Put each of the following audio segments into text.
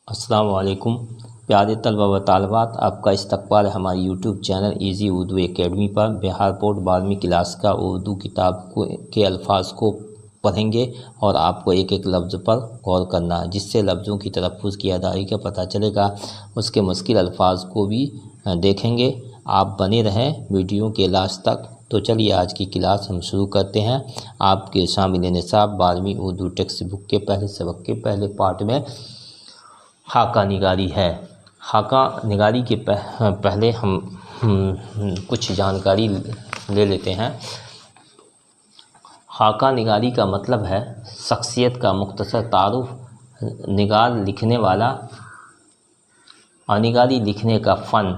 السلام علیکم پیارے طلبہ و طالبات، آپ کا استقبال ہے ہماری YouTube channel easy Urdu academy پر۔ بہار بورڈ 12ویں کلاس کا اردو کتاب کے الفاظ کو پڑھیں گے اور آپ کو ایک ایک لفظ پر غور کرنا ہے، جس سے لفظوں کی تلفظ کی ادائیگی کا پتہ چلے گا۔ اس کے مشکل الفاظ کو بھی دیکھیں گے۔ آپ بنے رہیں ویڈیو کے لاسٹ تک۔ تو چلیے آج کی کلاس ہم شروع کرتے ہیں۔ آپ کے شامل نصاب 12ویں اردو ٹیکسٹ بک کے پہلے سبق کے پہلے پارٹ میں خاکہ نگاری ہے۔ خاکہ نگاری کے پہلے ہم کچھ جانکاری لے لیتے ہیں۔ خاکہ نگاری کا مطلب ہے شخصیت کا مختصر تعارف، نگار لکھنے والا اور نگاری لکھنے کا فن۔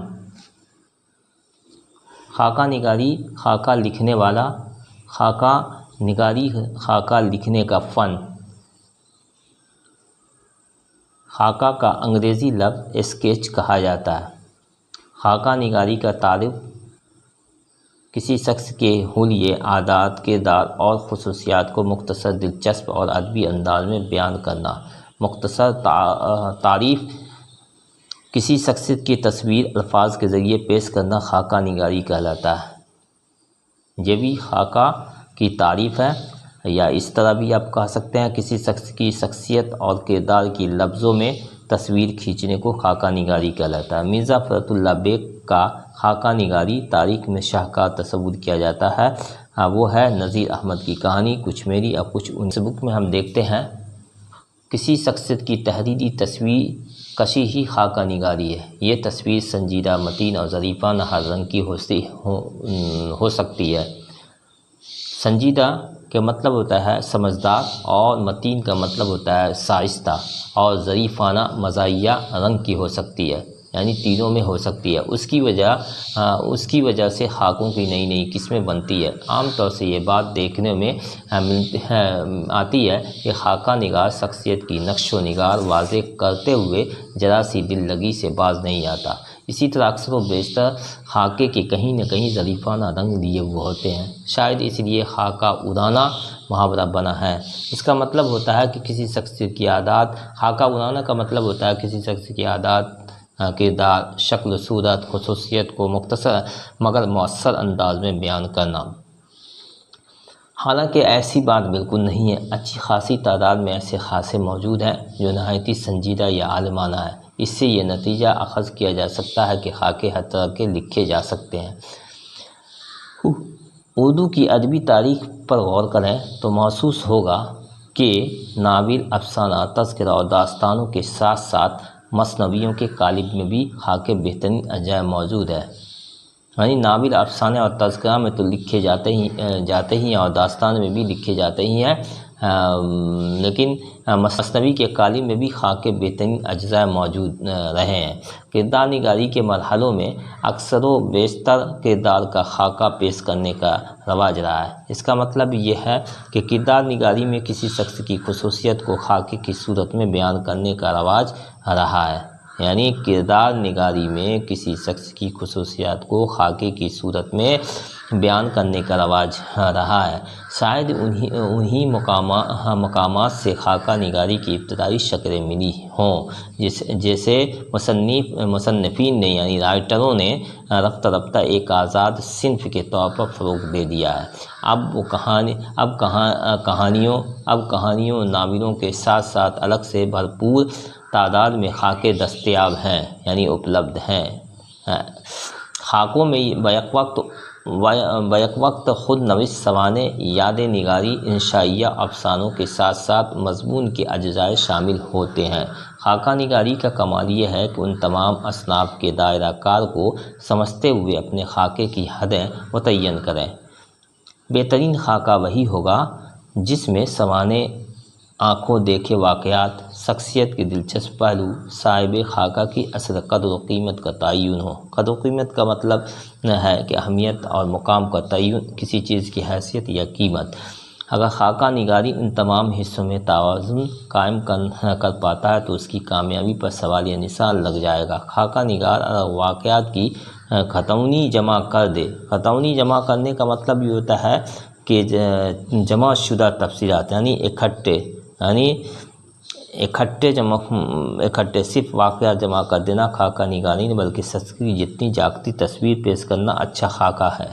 خاکہ نگاری خاکہ لکھنے والا، خاکہ نگاری خاکہ لکھنے کا فن۔ خاکہ کا انگریزی لفظ اسکیچ کہا جاتا ہے۔ خاکہ نگاری کا تعارف کسی شخص کے حلیے، عادات، کردار اور خصوصیات کو مختصر، دلچسپ اور ادبی انداز میں بیان کرنا۔ مختصر تعریف کسی شخصیت کی تصویر الفاظ کے ذریعے پیش کرنا خاکہ نگاری کہلاتا ہے۔ یہ بھی خاکہ کی تعریف ہے، یا اس طرح بھی آپ کہہ سکتے ہیں کسی شخص کی شخصیت اور کردار کی لفظوں میں تصویر کھینچنے کو خاکہ نگاری کہلاتا ہے۔ مرزا فرت اللہ بیگ کا خاکہ نگاری تاریخ میں شاہکار تصور کیا جاتا ہے۔ وہ ہے نذیر احمد کی کہانی، کچھ میری اور کچھ ان۔ اس بک میں ہم دیکھتے ہیں کسی شخصیت کی تحریری تصویر کشی ہی خاکہ نگاری ہے۔ یہ تصویر سنجیدہ، متین اور ظریفانہ ہر رنگ کی ہو سکتی ہے۔ سنجیدہ کا مطلب ہوتا ہے سمجھدار، اور متین کا مطلب ہوتا ہے شائستہ، اور ظریفانہ مزاحیہ رنگ کی ہو سکتی ہے، یعنی تینوں میں ہو سکتی ہے۔ اس کی وجہ سے خاکوں کی نئی نئی قسمیں بنتی ہے۔ عام طور سے یہ بات دیکھنے میں آتی ہے کہ خاکہ نگار شخصیت کی نقش و نگار واضح کرتے ہوئے ذرا سی دل لگی سے باز نہیں آتا۔ اسی طرح اکثر و بیشتر خاکے کے کہیں نہ کہیں ظریفانہ رنگ لیے ہوئے ہوتے ہیں۔ شاید اس لیے خاکہ اڑانا محاورہ بنا ہے۔ اس کا مطلب ہوتا ہے کہ کسی شخص کی عادات، خاکہ اڑانا کا مطلب ہوتا ہے کسی شخص کی عادات، کردار، شکل و صورت، خصوصیت کو مختصر مگر مؤثر انداز میں بیان کرنا۔ حالانکہ ایسی بات بالکل نہیں ہے۔ اچھی خاصی تعداد میں ایسے خاصے موجود ہیں جو نہایت سنجیدہ یا عالمانہ ہیں۔ اس سے یہ نتیجہ اخذ کیا جا سکتا ہے کہ خاکے ہر طرح کے لکھے جا سکتے ہیں۔ اردو کی ادبی تاریخ پر غور کریں تو محسوس ہوگا کہ ناول، افسانہ، تذکرہ اور داستانوں کے ساتھ ساتھ مثنویوں کے قالب میں بھی خاکے بہترین عجائب موجود ہیں۔ یعنی ناول، افسانے اور تذکرہ میں تو لکھے جاتے ہی اور داستان میں بھی لکھے جاتے ہی ہیں، لیکن مثنوی کے قالب میں بھی خاکے بہترین اجزاء موجود رہے ہیں۔ کردار نگاری کے مرحلوں میں اکثر و بیشتر کردار کا خاکہ پیش کرنے کا رواج رہا ہے۔ اس کا مطلب یہ ہے کہ کردار نگاری میں کسی شخص کی خصوصیت کو خاکے کی صورت میں بیان کرنے کا رواج رہا ہے۔ یعنی کردار نگاری میں کسی شخص کی خصوصیات کو خاکے کی صورت میں بیان کرنے کا رواج رہا ہے۔ شاید انہی مقامات سے خاکہ نگاری کی ابتدائی شکلیں ملی ہوں، جیسے مصنفین نے یعنی رائٹروں نے رفتہ رفتہ ایک آزاد صنف کے طور پر فروغ دے دیا ہے۔ اب کہانیوں، ناولوں کے ساتھ ساتھ الگ سے بھرپور تعداد میں خاکے دستیاب ہیں، یعنی اپلبدھ ہیں۔ خاکوں میں بیک وقت خود نوشت سوانح، یادیں نگاری، انشائیہ افسانوں کے ساتھ ساتھ مضمون کے اجزاء شامل ہوتے ہیں۔ خاکہ نگاری کا کمال یہ ہے کہ ان تمام اصناف کے دائرہ کار کو سمجھتے ہوئے اپنے خاکے کی حدیں متعین کریں۔ بہترین خاکہ وہی ہوگا جس میں سوانح آنکھوں دیکھے واقعات، شخصیت کے دلچسپ پہلو، صاحب خاکہ کی اصل قدر و قیمت کا تعین ہو۔ قدر و قیمت کا مطلب ہے کہ اہمیت اور مقام کا تعین، کسی چیز کی حیثیت یا قیمت۔ اگر خاکہ نگاری ان تمام حصوں میں توازن قائم کر پاتا ہے تو اس کی کامیابی پر سوالیہ نشان لگ جائے گا۔ خاکہ نگار اگر واقعات کی کھتونی جمع کر دے، کھتونی جمع کرنے کا مطلب یہ ہوتا ہے کہ جمع شدہ تفصیلات، یعنی اکٹھے، یعنی اکٹھے صرف واقعات جمع کر دینا خاکہ نگاری نہیں بلکہ سچ کی جتنی جاگتی تصویر پیش کرنا اچھا خاکہ ہے۔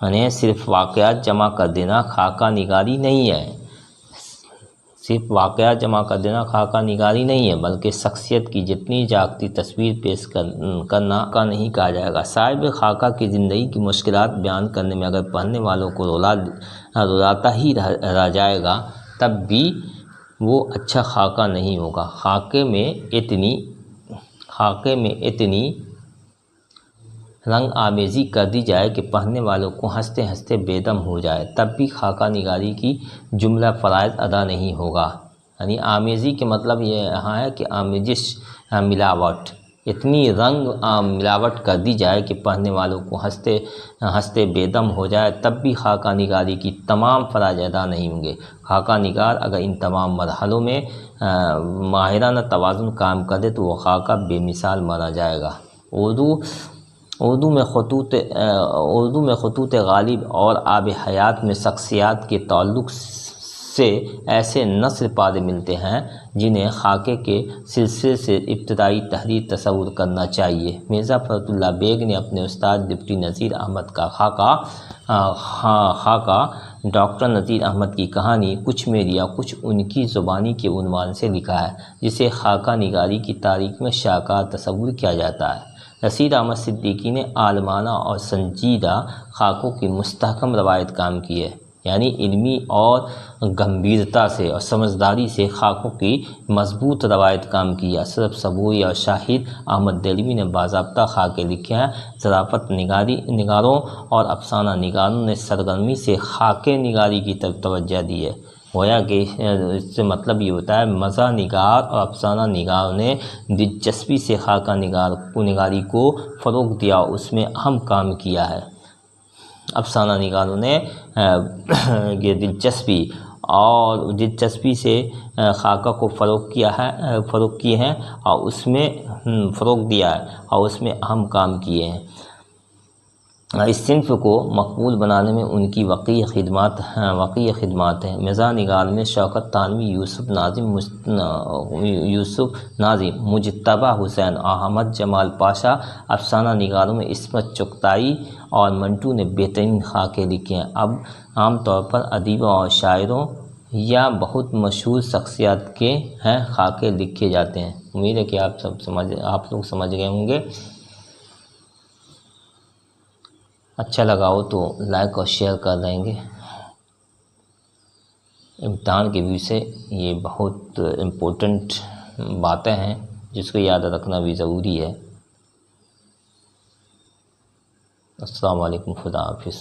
یعنی صرف واقعات جمع کر دینا خاکہ نگاری نہیں ہے، صرف واقعات جمع کر دینا خاکہ نگاری نہیں ہے بلکہ شخصیت کی جتنی جاگتی تصویر پیش کرنا خاکہ نہیں کہا جائے گا۔ صاحب خاکہ کی زندگی کی مشکلات بیان کرنے میں اگر پڑھنے والوں کو رلاتا ہی رہ جائے گا تب بھی وہ اچھا خاکہ نہیں ہوگا۔ خاکے میں اتنی رنگ آمیزی کر دی جائے کہ پڑھنے والوں کو ہنستے ہنستے بے دم ہو جائے تب بھی خاکہ نگاری کی جملہ فرائض ادا نہیں ہوگا۔ یعنی آمیزی کے مطلب یہ یہاں ہے کہ آمیزش، ملاوٹ، اتنی رنگ ملاوٹ کر دی جائے کہ پڑھنے والوں کو ہنستے ہنستے بے دم ہو جائے تب بھی خاکہ نگاری کی تمام فرائض ادا نہیں ہوں گے۔ خاکہ نگار اگر ان تمام مرحلوں میں ماہرانہ توازن قائم کر دے تو وہ خاکہ بے مثال مانا جائے گا۔ اردو میں خطوط غالب اور آب حیات میں شخصیات کے تعلق سے ایسے نثر پارے ملتے ہیں جنہیں خاکے کے سلسلے سے ابتدائی تحریر تصور کرنا چاہیے۔ مرزا فرت اللہ بیگ نے اپنے استاد ڈپٹی نذیر احمد کا خاکہ ڈاکٹر نذیر احمد کی کہانی کچھ میری یا کچھ ان کی زبانی کے عنوان سے لکھا ہے، جسے خاکہ نگاری کی تاریخ میں شاہکار تصور کیا جاتا ہے۔ رشید احمد صدیقی نے عالمانہ اور سنجیدہ خاکوں کی مستحکم روایت قائم کی ہے، یعنی علمی اور گمبھیرتا سے اور سمجھداری سے خاکوں کی مضبوط روایت قائم کی ہے۔ اشرف صبوری اور شاہد احمد دہلوی نے باضابطہ خاکے لکھے ہیں۔ ظرافت نگاروں اور افسانہ نگاروں نے سرگرمی سے خاکے نگاری کی طرف توجہ دی ہے۔ گویا کہ اس سے مطلب یہ ہوتا ہے مزہ نگار اور افسانہ نگاروں نے دلچسپی سے خاکہ نگاری کو فروغ دیا اور اس میں اہم کام کیا ہے۔ افسانہ نگاروں نے یہ دلچسپی سے خاکہ کو فروغ کیے ہیں اور اس میں فروغ دیا ہے اور اس میں اہم کام کیے ہیں۔ اس صنف کو مقبول بنانے میں ان کی وقیع خدمات ہیں۔ مزاح نگار میں شوکت تھانوی، یوسف ناظم، مجتبیٰ حسین، احمد جمال پاشا۔ افسانہ نگاروں میں عصمت چغتائی اور منٹو نے بہترین خاکے لکھے ہیں۔ اب عام طور پر ادیبوں اور شاعروں یا بہت مشہور شخصیات کے خاکے لکھے جاتے ہیں۔ امید ہے کہ آپ لوگ سمجھ گئے ہوں گے۔ اچھا لگا ہو تو لائک اور شیئر کر دیں گے۔ امتحان کے ویو سے یہ بہت امپورٹنٹ باتیں ہیں جس کو یاد رکھنا بھی ضروری ہے۔ السلام علیکم، خدا حافظ۔